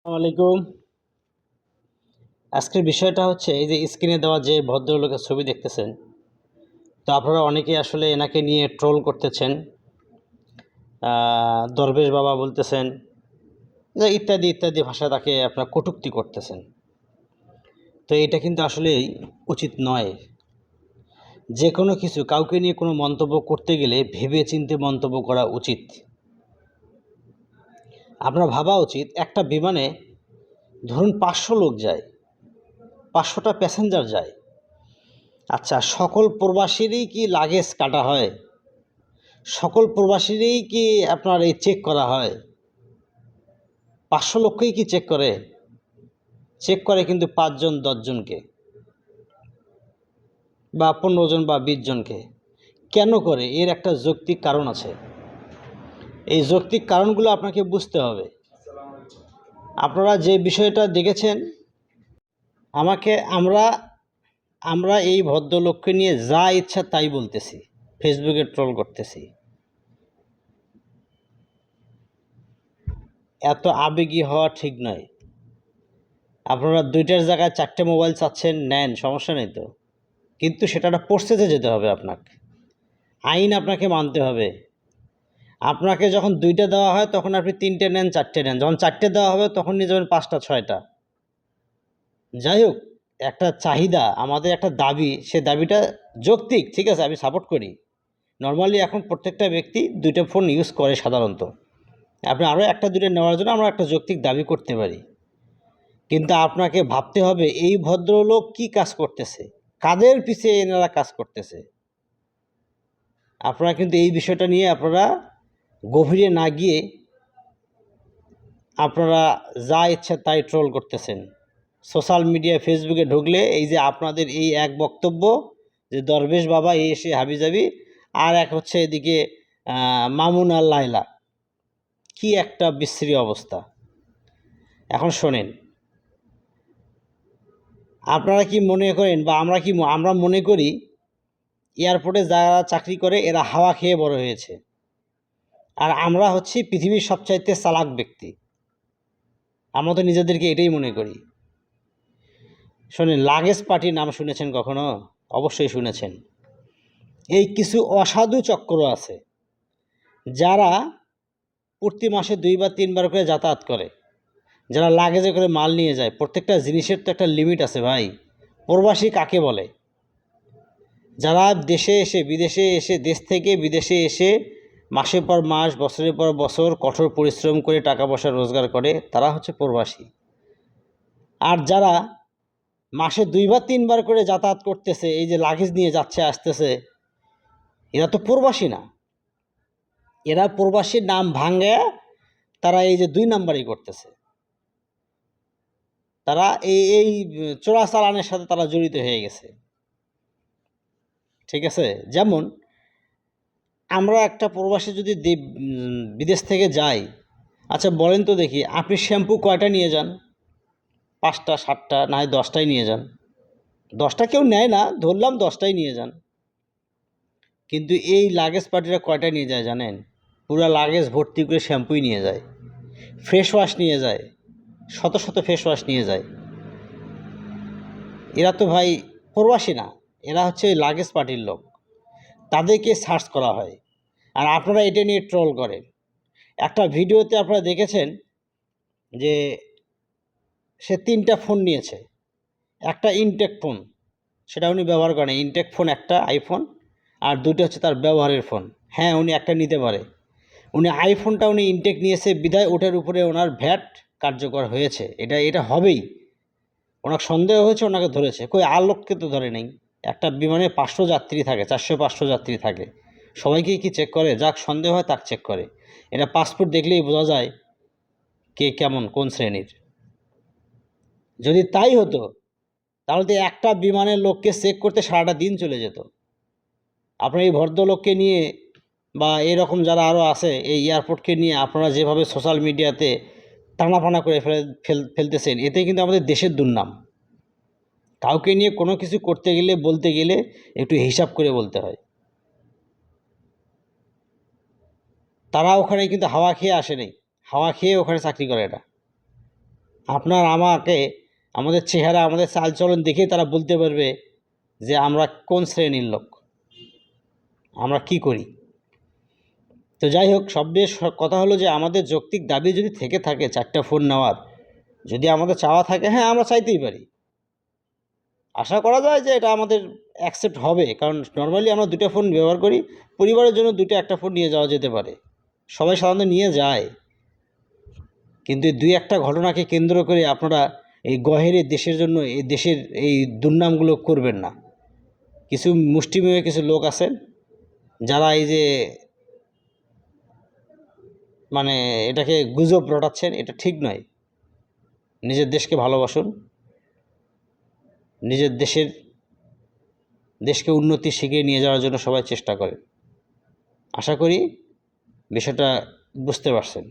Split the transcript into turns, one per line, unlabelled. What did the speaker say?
আসসালামু আলাইকুম। আজকের বিষয়টা হচ্ছে এই যে স্ক্রিনে দেওয়া যে ভদ্রলোকের ছবি দেখতেছেন, তো আপনারা অনেকেই আসলে এনাকে নিয়ে ট্রোল করতেছেন, দরবেশ বাবা বলতেছেন, যে ইত্যাদি ইত্যাদি ভাষায় তাকে আপনারা কটূক্তি করতেছেন। তো এটা কিন্তু আসলেই উচিত নয়। যে কোনো কিছু কাউকে নিয়ে কোনো মন্তব্য করতে গেলে ভেবে চিন্তে মন্তব্য করা উচিত। আপনার ভাবা উচিত একটা বিমানে ধরুন 500 লোক যায়, 500টা প্যাসেঞ্জার যায়। আচ্ছা, সকল প্রবাসীরই কি লাগেজ কাটা হয়? সকল প্রবাসীরই কি আপনার এই চেক করা হয়? 500 লক্ষই কি চেক করে? চেক করে কিন্তু 5 জন 10 জনকে, বা 15 জন বা 20 জনকে। কেন করে? এর একটা যৌক্তিক কারণ আছে। এই যৌক্তিক কারণগুলো আপনাকে বুঝতে হবে। আপনারা যে বিষয়টা দেখেছেন, আমরা আমরা এই ভদ্রলোককে নিয়ে যা ইচ্ছা তাই বলতেছি, ফেসবুকে ট্রোল করতেছি। এত আবেগী হওয়া ঠিক নয়। আপনারা 2টার জায়গায় 4টে মোবাইল চাচ্ছেন, নেন, সমস্যা নেই তো। কিন্তু সেটা একটা প্রসেসে যেতে হবে আপনাকে। আইন আপনাকে মানতে হবে। আপনাকে যখন 2টা দেওয়া হয় তখন আপনি 3টে নেন, 4টে নেন। যখন 4টে দেওয়া হবে তখন নিয়ে যাবেন 5টা, 6টা। যাই হোক, একটা চাহিদা, আমাদের একটা দাবি, সে দাবিটা যৌক্তিক, ঠিক আছে, আমি সাপোর্ট করি। নর্মালি এখন প্রত্যেকটা ব্যক্তি 2টা ফোন ইউজ করে সাধারণত। আপনি আরও 1টা 2টা নেওয়ার জন্য আমরা একটা যৌক্তিক দাবি করতে পারি। কিন্তু আপনাকে ভাবতে হবে এই ভদ্রলোক কি কাজ করতেছে, কাদের পিছে এনারা কাজ করতেছে। আপনারা কিন্তু এই বিষয়টা নিয়ে আপনারা গভীরে না গিয়ে আপনারা যা ইচ্ছা তাই ট্রোল করতেছেন। সোশ্যাল মিডিয়া ফেসবুকে ঢুকলে এই যে আপনাদের এই এক বক্তব্য, যে দরবেশ বাবা এই এসে হাবিজাবি, আর এক হচ্ছে এদিকে মামুন আর লায়লা, কি একটা বিশ্রী অবস্থা। এখন শোনেন, আপনারা কি মনে করেন, বা আমরা মনে করি এয়ারপোর্টে যারা চাকরি করে এরা হাওয়া খেয়ে বড় হয়েছে, আর আমরা হচ্ছি পৃথিবীর সবচাইতে চালাক ব্যক্তি। আমরা তো নিজেদেরকে এটাই মনে করি। শোনেন, লাগেজ পার্টির নাম শুনেছেন কখনো? অবশ্যই শুনেছেন। এই কিছু অসাধু চক্র আছে যারা প্রতি মাসে 2 বা 3 বার করে যাতায়াত করে, যারা লাগেজে করে মাল নিয়ে যায়। প্রত্যেকটা জিনিসের তো একটা লিমিট আছে ভাই। প্রবাসী কাকে বলে? যারা দেশে এসে, বিদেশে এসে, দেশ থেকে বিদেশে এসে মাসের পর মাস, বছরের পর বছর কঠোর পরিশ্রম করে টাকা পয়সা রোজগার করে, তারা হচ্ছে প্রবাসী। আর যারা মাসে 2 বা 3 বার করে যাতায়াত করতেছে, এই যে লাগেজ নিয়ে যাচ্ছে আসতেছে, এরা তো প্রবাসী না। এরা প্রবাসীর নাম ভাঙে তারা এই যে 2 নাম্বারই করতেছে। তারা এই চোরাচালানের সাথে তারা জড়িত হয়ে গেছে, ঠিক আছে? যেমন আমরা একটা প্রবাসী যদি বিদেশ থেকে যাই, আচ্ছা বলেন তো দেখি, আপনি শ্যাম্পু কয়টা নিয়ে যান? 5টা, 7টা, না হয় 10টাই নিয়ে যান। 10টা কেউ নেয় না, ধরলাম 10টাই নিয়ে যান। কিন্তু এই লাগেজ পার্টিরা কয়টা নিয়ে যায় জানেন? পুরা লাগেজ ভর্তি করে শ্যাম্পুই নিয়ে যায়, ফেস ওয়াশ নিয়ে যায়, শত শত ফেস ওয়াশ নিয়ে যায়। এরা তো ভাই প্রবাসী না, এরা হচ্ছে ওই লাগেজ পার্টির লোক। তাদেরকে সার্চ করা হয়, আর আপনারা এটা নিয়ে ট্রোল করেন। একটা ভিডিওতে আপনারা দেখেছেন যে সে 3টা ফোন নিয়েছে। একটা ইনটেক ফোন, সেটা উনি ব্যবহার করেন। ইনটেক ফোন একটা আইফোন, আর 2টা হচ্ছে তার ব্যবহারের ফোন। হ্যাঁ, উনি একটা নিতে পারে। উনি আইফোনটা উনি ইনটেক নিয়েছে বিধায় ওটার উপরে ওনার ভ্যাট কার্যকর হয়েছে। এটা হবেই। ওনার সন্দেহ হয়েছে, ওনাকে ধরেছে। কই আর লোককে তো ধরে নেই। একটা বিমানে 500 যাত্রী থাকে, 400-500 যাত্রী থাকে, সবাইকেই কি চেক করে? যাক সন্দেহ হয় তাক চেক করে। এটা পাসপোর্ট দেখলেই বোঝা যায় কে কেমন, কোন শ্রেণীর। যদি তাই হতো তাহলে তো একটা বিমানের লোককে চেক করতে সারাটা দিন চলে যেত। আপনার এই ভদ্রলোককে নিয়ে বা এরকম যারা আরও আছে এই এয়ারপোর্টকে নিয়ে আপনারা যেভাবে সোশ্যাল মিডিয়াতে টানাফানা করে ফেলতেছেন, এতে কিন্তু আমাদের দেশের দুর্নাম। কাউকে নিয়ে কোনো কিছু করতে গেলে, বলতে গেলে একটু হিসাব করে বলতে হয়। তারা ওখানে কিন্তু হাওয়া খেয়ে আসে নাই, হাওয়া খেয়ে ওখানে চাকরি করে এটা। আপনার আমাকে আমাদের চেহারা, আমাদের চালচলন দেখেই তারা বলতে পারবে যে আমরা কোন শ্রেণীর লোক, আমরা কি করি। তো যাই হোক, কথা হলো যে আমাদের যৌক্তিক দাবি যদি থেকে থাকে 4টা ফোন নেওয়ার, যদি আমাদের চাওয়া থাকে, হ্যাঁ আমরা চাইতেই পারি। আশা করা যায় যে এটা আমাদের অ্যাকসেপ্ট হবে, কারণ নর্মালি আমরা 2টা ফোন ব্যবহার করি, পরিবারের জন্য 2টা একটা ফোন নিয়ে যাওয়া যেতে পারে, সবাই সাধারণত নিয়ে যায়। কিন্তু এই 2-1টা ঘটনাকে কেন্দ্র করে আপনারা এই গহেরে দেশের জন্য, এই দেশের এই দুর্নামগুলো করবেন না। কিছু মুষ্টিমেয় কিছু লোক আছেন যারা এই যে মানে এটাকে গুজব রটাচ্ছেন, এটা ঠিক নয়। নিজের দেশকে ভালোবাসুন, নিজের দেশকে উন্নতি শিখিয়ে নিয়ে যাওয়ার জন্য সবাই চেষ্টা করেন। আশা করি বিষয়টা বুঝতে পারছেন।